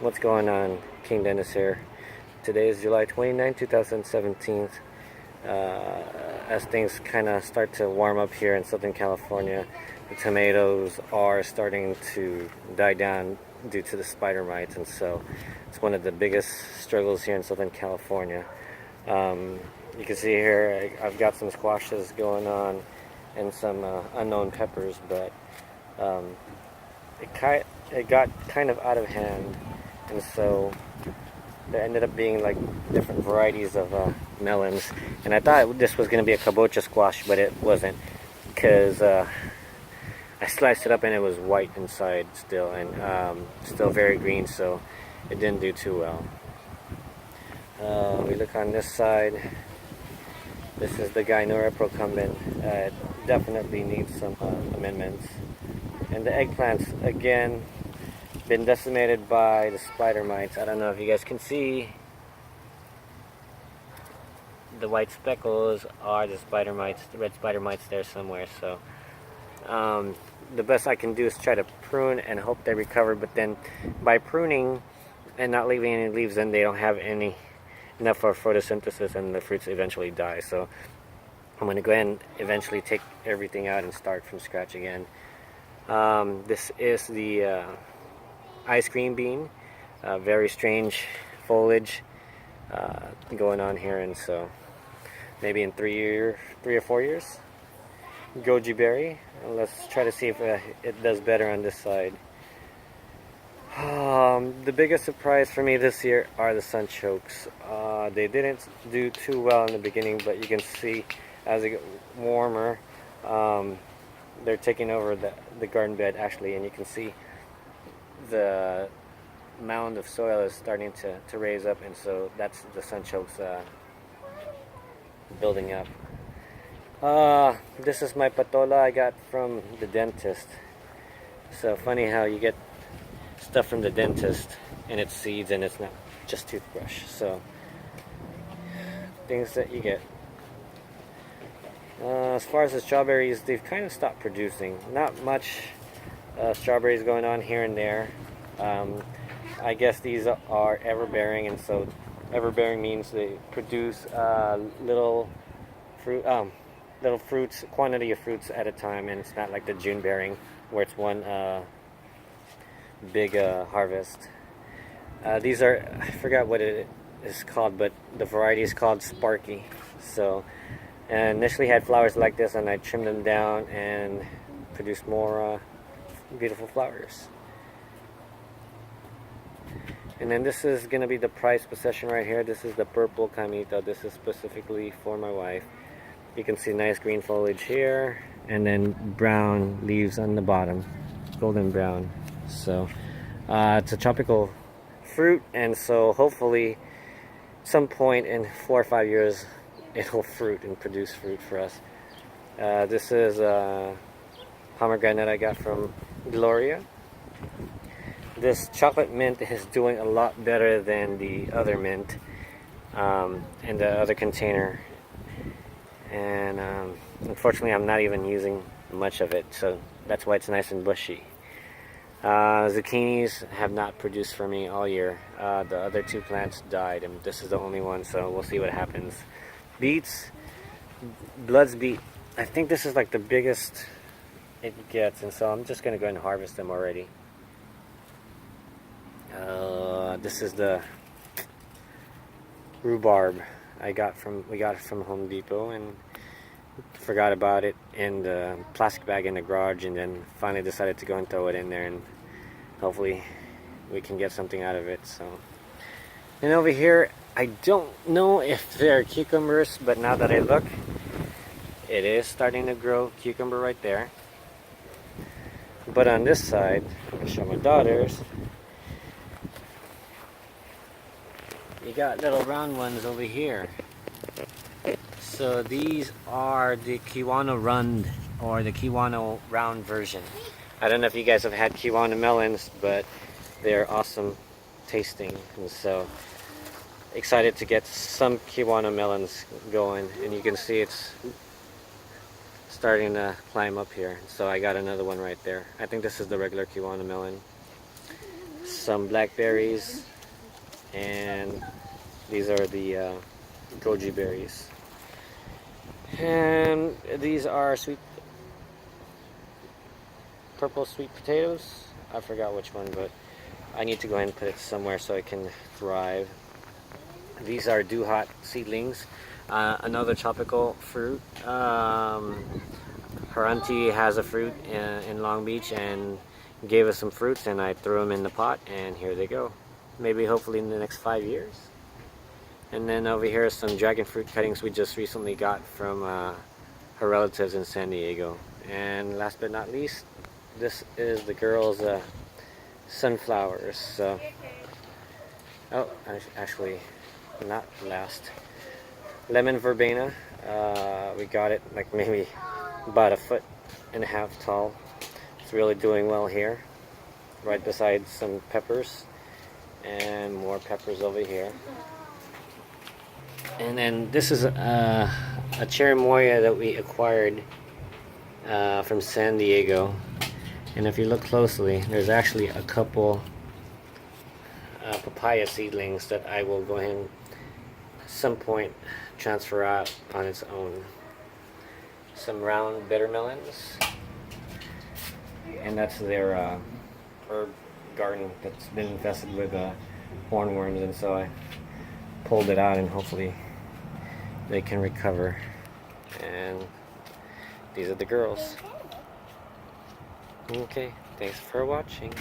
What's going on? King Dennis here. Today is July 29, 2017. As things kind of start to warm up here in Southern California, the tomatoes are starting to die down due to the spider mites, and so it's one of the biggest struggles here in Southern California. You can see here I've got some squashes going on and some unknown peppers, but um, it got kind of out of hand, and so there ended up being like different varieties of melons. And I thought this was going to be a kabocha squash, but it wasn't, because I sliced it up and it was white inside still, and still very green, so it didn't do too well. We look on this side. This is the Gynora procumbens. It definitely needs some amendments. And the eggplants, again, been decimated by the spider mites. I don't know if you guys can see. The white speckles are the spider mites, the red spider mites there somewhere. So the best I can do is try to prune and hope they recover. But then by pruning and not leaving any leaves, then they don't have enough for photosynthesis, and the fruits eventually die. So I'm going to go ahead and eventually take everything out and start from scratch again. This is the ice cream bean. Very strange foliage going on here, and so maybe in 3 or 4 years, goji berry. Let's try to see if it does better on this side. The biggest surprise for me this year are the sunchokes. They didn't do too well in the beginning, but you can see as it gets warmer, they're taking over the garden bed actually, and you can see the mound of soil is starting to raise up, and so that's the sunchokes building up. This is my patola I got from the dentist. So funny how you get stuff from the dentist and it's seeds and it's not just toothbrush. So things that you get. As far as the strawberries, they've kind of stopped producing. Not much strawberries going on here and there. I guess these are ever-bearing, and so ever-bearing means they produce little fruits, quantity of fruits at a time, and it's not like the June-bearing where it's one big harvest. These are, I forgot what it is called, but the variety is called Sparky. So, and initially had flowers like this, and I trimmed them down and produced more beautiful flowers. And then this is going to be the prized possession right here. This is the purple Kamita. This is specifically for my wife. You can see nice green foliage here, and then brown leaves on the bottom, golden brown. So it's a tropical fruit, and so hopefully some point in 4 or 5 years it will fruit and produce fruit for us. This is pomegranate I got from Gloria. This chocolate mint is doing a lot better than the other mint in the other container, and unfortunately I'm not even using much of it, so that's why it's nice and bushy. Zucchinis have not produced for me all year. The other two plants died, and this is the only one, so we'll see what happens. Beets, Blood's beet, I think this is like the biggest it gets, and so I'm just going to go ahead and harvest them already. This is the rhubarb we got it from Home Depot, and forgot about it in the plastic bag in the garage, and then finally decided to go and throw it in there, and hopefully we can get something out of it. So, and over here, I don't know if they're cucumbers, but now that I look, it is starting to grow cucumber right there. But on this side, I'll show my daughters. You got little round ones over here. So these are the Kiwano Rund, or the Kiwano round version. I don't know if you guys have had Kiwano melons, but they're awesome tasting, and so excited to get some Kiwano melons going. And you can see it's starting to climb up here, so I got another one right there. I think this is the regular Kiwano melon. some blackberries, and these are the goji berries. And these are purple sweet potatoes. I forgot which one, but I need to go ahead and put it somewhere so it can thrive. These are Duhat seedlings, another tropical fruit. Her auntie has a fruit in Long Beach and gave us some fruits, and I threw them in the pot, and here they go. Maybe hopefully in the next 5 years. And then over here are some dragon fruit cuttings we just recently got from her relatives in San Diego. And last but not least, this is the girls' sunflowers. So, oh, actually, not last. Lemon verbena. We got it like maybe about 1.5 feet tall. It's really doing well here. Right beside some peppers, and more peppers over here. And then this is a cherimoya that we acquired from San Diego. And if you look closely, there's actually a couple papaya seedlings that I will go ahead and at some point transfer out on its own. Some round bitter melons, and that's their herb garden that's been infested with hornworms, and so I pulled it out, and hopefully they can recover. And these are the girls. Okay, thanks for watching.